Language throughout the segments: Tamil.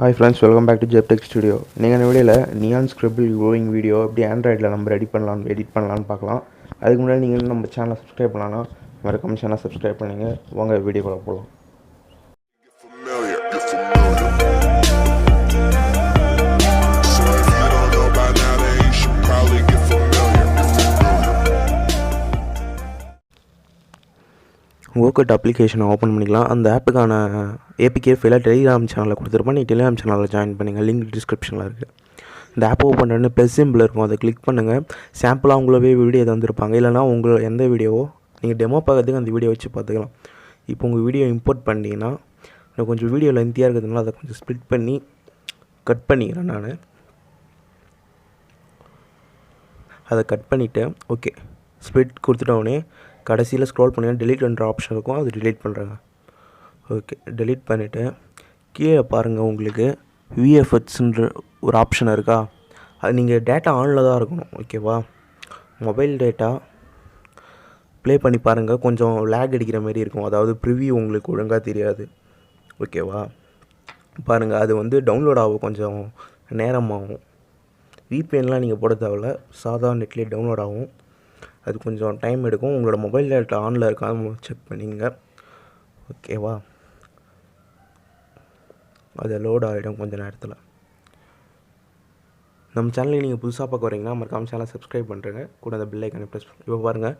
Hi friends, welcome back to Tech Studio. நீங்கள் இந்த வீடியோவில் நியான் ஸ்கிரிபிள் க்ரோயிங் வீடியோ எப்படி ஆண்ட்ராய்டில் நம்ம எடிட் பண்ணலான்னு பார்க்கலாம். அதுக்கு முன்னாடி நீங்கள் நம்ம சேனலை சப்ஸ்கிரைப் பண்ணலாம்னா மறக்காம சேனலை சப்ஸ்கிரைப் பண்ணுங்க. வாங்க வீடியோக்குள்ள போகலாம். Gocut அப்ளிகேஷனை ஓப்பன் பண்ணிக்கலாம். அந்த ஆப்புக்கான ஏபிகே ஃபைலை டெலிகிராம் சேனலில் கொடுத்துருப்பேன். நீங்கள் டெலிகிராம் சேனலில் ஜாயின் பண்ணுங்கள். லிங்க் டிஸ்கிரிப்ஷனில் இருக்குது. இந்த ஆப்பை ஓப்பன் பண்ணி ப்ளஸ் சிம்பிள் இருக்கும், அதை கிளிக் பண்ணுங்கள். சாம்பிளாக உங்களவே வீடியோ தந்துருப்பாங்க. இல்லைனா உங்கள் எந்த வீடியோவோ நீங்கள் டெமோ பார்க்கறதுக்கு அந்த வீடியோ வச்சு பார்த்துக்கலாம். இப்போ உங்கள் வீடியோ இம்போர்ட் பண்ணிங்கன்னா எனக்கு கொஞ்சம் வீடியோ லென்த்தியாக இருக்கிறதுனால அதை கொஞ்சம் ஸ்ப்ளிட் பண்ணி கட் பண்ணிக்கிறேன். நான் அதை கட் பண்ணிவிட்டு ஓகே ஸ்ப்ளிட் கொடுத்துட்டோடனே கடைசியில் ஸ்க்ரோல் பண்ணிங்கன்னா டெலிட்ன்ற ஆப்ஷன் இருக்கும், அது டெலிட் பண்ணுறாங்க. ஓகே டெலிட் பண்ணிவிட்டு கீழே பாருங்கள், உங்களுக்கு விஎஃப்எக்ஸ்ன்ற ஒரு ஆப்ஷன் இருக்கா, அது நீங்கள் டேட்டா ஆனில் தான் இருக்கணும். ஓகேவா, மொபைல் டேட்டா ப்ளே பண்ணி பாருங்கள். கொஞ்சம் லேக் அடிக்கிற மாதிரி இருக்கும், அதாவது ப்ரிவியூ உங்களுக்கு ஒழுங்காக தெரியாது. ஓகேவா, பாருங்கள் அது டவுன்லோட் ஆகும், கொஞ்சம் நேரமாகும். விபிஎன்லாம் நீங்கள் போட தேவையில்ல, சாதா நெட்லேயே டவுன்லோட் ஆகும். அது கொஞ்சம் டைம் எடுக்கும். உங்களோட மொபைல் டேட்டா ஆனில் இருக்கான்னு செக் பண்ணிங்க. ஓகேவா, அது லோட் ஆகிடும் கொஞ்சம் நேரத்தில். நம்ம சேனலுக்கு நீங்கள் புதுசாக பார்க்க வரீங்கன்னா மறக்காம சேனலை சப்ஸ்கிரைப் பண்ணுறேங்க, கூட அந்த பெல் ஐக்கானை ப்ரெஸ் பண்ணி இப்போ பாருங்கள்.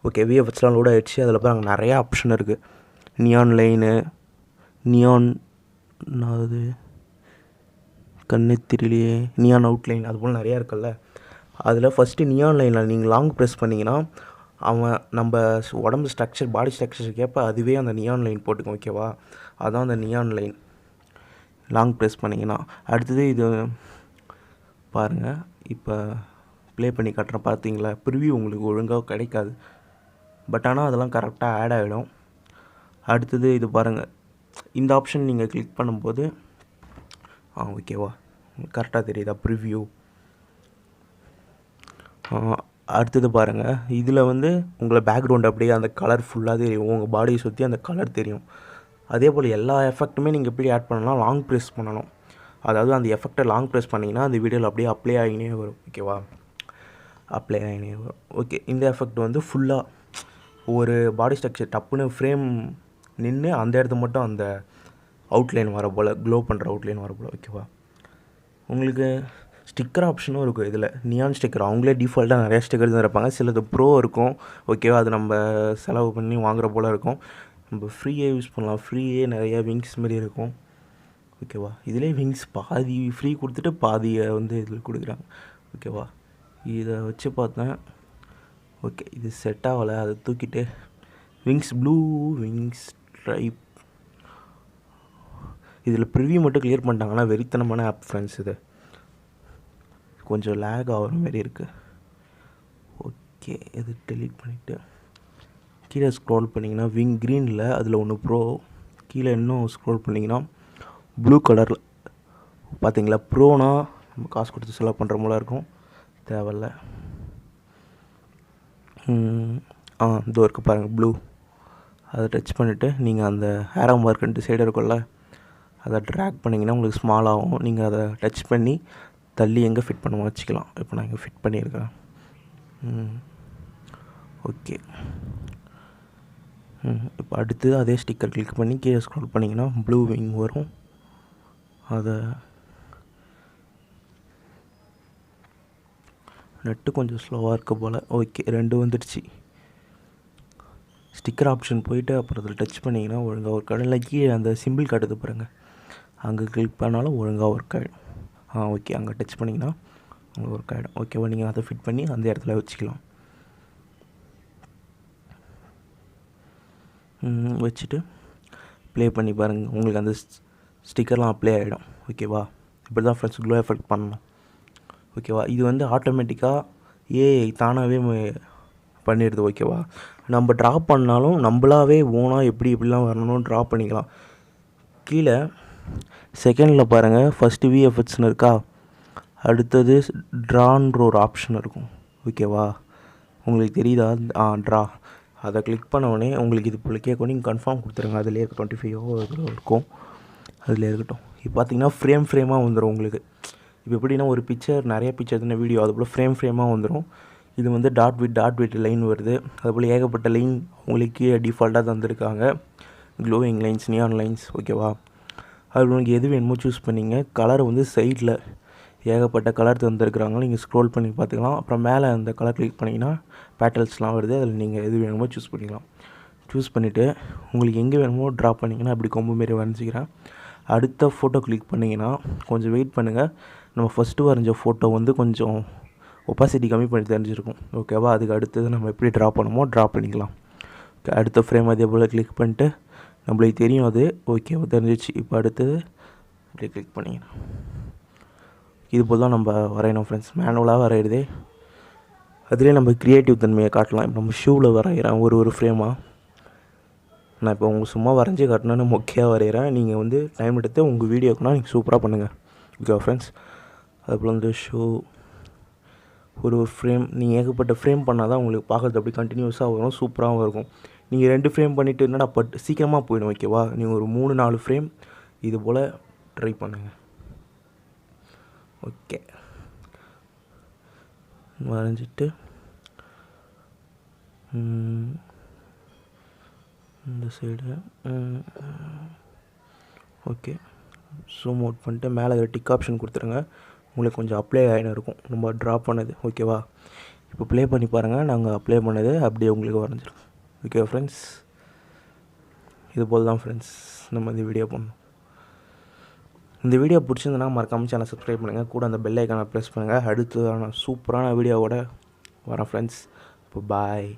ஓகே விஎஃப்எக்ஸ்லாம் லோட் ஆகிடுச்சு. அதில் பாருங்கள் நிறையா ஆப்ஷன் இருக்குது. நியான் லைனு, நியான் அது கண்ணெத்திரிலேயே நியான் அவுட்லைன், அதுபோல் நிறையா இருக்குல்ல. அதில் ஃபஸ்ட்டு நியான் லைனில் நீங்கள் லாங் ப்ரெஸ் பண்ணிங்கன்னா அவன் நம்ம உடம்பு ஸ்ட்ரக்சர் பாடி ஸ்ட்ரக்சருக்கு ஏற்ப அதுவே அந்த நியான் லைன் போட்டுக்கும். ஓகேவா, அதுதான் அந்த நியான் லைன். லாங் ப்ரெஸ் பண்ணிங்கன்னா அடுத்தது இது பாருங்கள். இப்போ ப்ளே பண்ணி காட்டுறேன் பார்த்தீங்களா, ப்ரிவியூ உங்களுக்கு ஒழுங்காக கிடைக்காது, பட் ஆனால் அதெல்லாம் கரெக்டாக ஆட் ஆகிடும். அடுத்தது இது பாருங்கள், இந்த ஆப்ஷன் நீங்கள் கிளிக் பண்ணும்போது ஓகேவா கரெக்டாக தெரியுதா ப்ரிவியூ. அடுத்தது பாருங்கள், இதில் உங்களை பேக்ரவுண்ட் அப்படியே அந்த கலர் ஃபுல்லாக தெரியும், உங்கள் பாடியை சுற்றி அந்த கலர் தெரியும். அதே போல் எல்லா எஃபெக்ட்டுமே நீங்கள் எப்படி ஆட் பண்ணலாம், லாங் ப்ரெஸ் பண்ணணும். அதாவது அந்த எஃபெக்டை லாங் ப்ரெஸ் பண்ணிங்கன்னா அந்த வீடியோவில் அப்படியே அப்ளை ஆகினே வரும். ஓகேவா, அப்ளை ஆகினே வரும். ஓகே, இந்த எஃபெக்ட் ஃபுல்லாக ஒரு பாடி ஸ்ட்ரக்சர் டப்புன்னு ஃப்ரேம் நின்று அந்த இடத்து மட்டும் அந்த அவுட்லைன் வர போல், க்ளோ பண்ணுற அவுட்லைன் வர போல். ஓகேவா, உங்களுக்கு ஸ்டிக்கர் ஆப்ஷனும் இருக்கும். இதில் நியான் ஸ்டிக்கர் அவங்களே டிஃபால்ட்டாக நிறையா ஸ்டிக்கர் தான் இருப்பாங்க. சிலது ப்ரோ இருக்கும். ஓகேவா, அது நம்ம செலவு பண்ணி வாங்குகிற போல் இருக்கும். நம்ம ஃப்ரீயே யூஸ் பண்ணலாம். ஃப்ரீயே நிறையா விங்ஸ் மாரி இருக்கும். ஓகேவா, இதிலே விங்ஸ் பாதி ஃப்ரீ கொடுத்துட்டு பாதியை இதில் கொடுக்குறாங்க. ஓகேவா, இதை வச்சு பார்த்தேன். ஓகே இது செட் ஆகலை, அதை தூக்கிட்டு விங்ஸ் ப்ளூ விங்ஸ் ட்ரைப், இதில் ப்ரிவியூ மட்டும் கிளியர் பண்ணிட்டாங்கன்னா வெறித்தனமான ஆப் ஃப்ரெண்ட்ஸ். இது கொஞ்சம் லேக் ஆகிற மாதிரி இருக்குது. ஓகே இது டெலீட் பண்ணிவிட்டு கீழே ஸ்க்ரோல் பண்ணிங்கன்னா விங் க்ரீனில் அதில் ஒன்று ப்ரோ, கீழே இன்னும் ஸ்க்ரோல் பண்ணிங்கன்னா ப்ளூ கலரில் பார்த்தீங்களா. ப்ரோனா நம்ம காசு கொடுத்து செலவு பண்ணுற போல இருக்கும், தேவையில்ல. இதோ இருக்குது பாருங்கள் ப்ளூ, அதை டச் பண்ணிவிட்டு நீங்கள் அந்த ஹேரோ மார்க்குன்ட்டு சைடு இருக்கும்ல, அதை ட்ராக் பண்ணிங்கன்னா உங்களுக்கு ஸ்மால் ஆகும். நீங்கள் அதை டச் பண்ணி தள்ளி எங்கே ஃபிட் பண்ண வச்சுக்கலாம். இப்போ நான் இங்கே ஃபிட் பண்ணியிருக்கேன். ஓகே இப்போ அடுத்து அதே ஸ்டிக்கர் கிளிக் பண்ணி கீழே ஸ்க்ரோல் பண்ணிங்கன்னா ப்ளூ விங் வரும். அதை நெட்டு கொஞ்சம் ஸ்லோவாக இருக்க போல். ஓகே ரெண்டு வந்துடுச்சு. ஸ்டிக்கர் ஆப்ஷன் போயிட்டு அப்புறம் அதில் டச் பண்ணிங்கன்னா ஒழுங்காக ஒர்க் ஆகிடும். இல்லை கீழே அந்த சிம்பிள் காட்டுது பாருங்கள், அங்கே கிளிக் பண்ணாலும் ஒழுங்காக ஒர்க் ஆகிடும். ஓகே அங்கே டச் பண்ணிங்கன்னா அங்கே ஒர்க் ஆகிடும். ஓகேவா, நீங்கள் அதை ஃபிட் பண்ணி அந்த இடத்துல வச்சுக்கலாம். வச்சுட்டு ப்ளே பண்ணி பாருங்கள், உங்களுக்கு அந்த ஸ்டிக்கர்லாம் அப்ளை ஆகிடும். ஓகேவா, இப்படி தான் ஃப்ரெண்ட்ஸ் க்ளோ எஃபெக்ட் பண்ணணும். ஓகேவா, இது ஆட்டோமேட்டிக்காக ஏஐ தானாகவே பண்ணிடுது. ஓகேவா, நம்ம ட்ரா பண்ணாலும் நம்மளாவே ஓனாக எப்படிலாம் வரணும்னு ட்ரா பண்ணிக்கலாம். கீழே செகண்டில் பாருங்கள், ஃபஸ்ட்டு விஎஃப்எக்ஸ்னு இருக்கா, அடுத்தது ட்ரான்ற ஒரு ஆப்ஷன் இருக்கும். ஓகேவா, உங்களுக்கு தெரியுதா, ட்ரா, அதை கிளிக் பண்ண உடனே உங்களுக்கு இது போல் கேட்கும். நீங்கள் கன்ஃபார்ம் கொடுத்துருங்க. அதிலே 25 இதில் இருக்கும், அதில் இருக்கட்டும். இப்போ பார்த்தீங்கன்னா ஃப்ரேமாக வந்துடும் உங்களுக்கு. இப்போ எப்படின்னா ஒரு பிக்சர் நிறைய பிக்சர் தானே வீடியோ, அதுபோல் ஃப்ரேமாக வந்துடும். இது வந்து டாட் வித் லைன் வருது. அதுபோல் ஏகப்பட்ட லைன் உங்களுக்கு டிஃபால்ட்டாக தந்துருக்காங்க. க்ளோயிங் லைன்ஸ், நியான் லைன்ஸ், ஓகேவா. அது உங்களுக்கு எது வேணுமோ சூஸ் பண்ணிங்க. கலர் வந்து சைடில் ஏகப்பட்ட கலர் தந்துருக்குறாங்க, நீங்கள் ஸ்க்ரோல் பண்ணி பார்த்துக்கலாம். அப்புறம் மேலே அந்த கலர் கிளிக் பண்ணிங்கன்னா பேட்டல்ஸ்லாம் வருது, அதில் நீங்கள் எது வேணுமோ சூஸ் பண்ணிக்கலாம். சூஸ் பண்ணிவிட்டு உங்களுக்கு எங்கே வேணுமோ ட்ரா பண்ணிங்கன்னா அப்படி கொம்பு மாரி வரைஞ்சிக்கிறேன். அடுத்த ஃபோட்டோ கிளிக் பண்ணிங்கன்னா கொஞ்சம் வெயிட் பண்ணுங்கள். நம்ம ஃபஸ்ட்டு வரைஞ்ச ஃபோட்டோ வந்து கொஞ்சம் ஒப்பாசிட்டி கம்மி பண்ணி தெரிஞ்சிருக்கும், ஓகேவா. அதுக்கு அடுத்தது நம்ம எப்படி ட்ரா பண்ணுமோ ட்ரா பண்ணிக்கலாம். அடுத்த ஃப்ரேம் அதே போல் கிளிக் பண்ணிட்டு நம்மளுக்கு தெரியும் அது ஓகேவா தெரிஞ்சிச்சு. இப்போ அடுத்தது அப்படியே கிளிக் பண்ணிங்கன்னா இது போல் தான் நம்ம வரையணும் ஃப்ரெண்ட்ஸ். மேனுவலாக வரைகிறதே அதிலே நம்ம க்ரியேட்டிவ் தன்மையை காட்டலாம். இப்போ நம்ம ஷூவில் வரைகிறேன் ஒரு ஃப்ரேமாக. நான் இப்போ உங்களுக்கு சும்மா வரைஞ்சி காட்டணுன்னு மொக்கையாக வரைகிறேன். நீங்கள் வந்து டைம் எடுத்து உங்கள் வீடியோக்குனா நீங்கள் சூப்பராக பண்ணுங்கள், ஓகே ஃப்ரெண்ட்ஸ். அதுபோல் வந்து ஷூ ஒரு ஃப்ரேம் நீங்கள் ஏகப்பட்ட ஃப்ரேம் பண்ணால் தான் உங்களுக்கு பார்க்குறது அப்படி கண்டினியூஸாக வரும், சூப்பராகவும் இருக்கும். நீங்கள் 2 ஃப்ரேம் பண்ணிவிட்டு என்னடா சீக்கிரமாக போயிடும், ஓகேவா. நீங்கள் ஒரு 3-4 ஃப்ரேம் இது போல் ட்ரை பண்ணுங்கள், ஓகே. வரைஞ்சிட்டு இந்த சைடு ஓகே ஜூம் அவுட் பண்ணிட்டு மேலே டிக் ஆப்ஷன் கொடுத்துருங்க. உங்களுக்கு கொஞ்சம் அப்ளை ஆகின்னு இருக்கும் நம்ம ட்ரா பண்ணது, ஓகேவா. இப்போ ப்ளே பண்ணி பாருங்கள், நாங்கள் அப்ளை பண்ணது அப்படியே உங்களுக்கு வரைஞ்சிடும், ஓகே ஃப்ரெண்ட்ஸ். இது போல் தான் ஃப்ரெண்ட்ஸ் நம்ம இந்த வீடியோ பண்ணோம். இந்த வீடியோ பிடிச்சிருந்தனா மறக்காமல் சேனல் சப்ஸ்கிரைப் பண்ணுங்கள், கூட அந்த பெல் ஐக்கானை ப்ரெஸ் பண்ணுங்கள். அடுத்ததான சூப்பரான வீடியோவோட வரேன் ஃப்ரெண்ட்ஸ். இப்போ பாய்.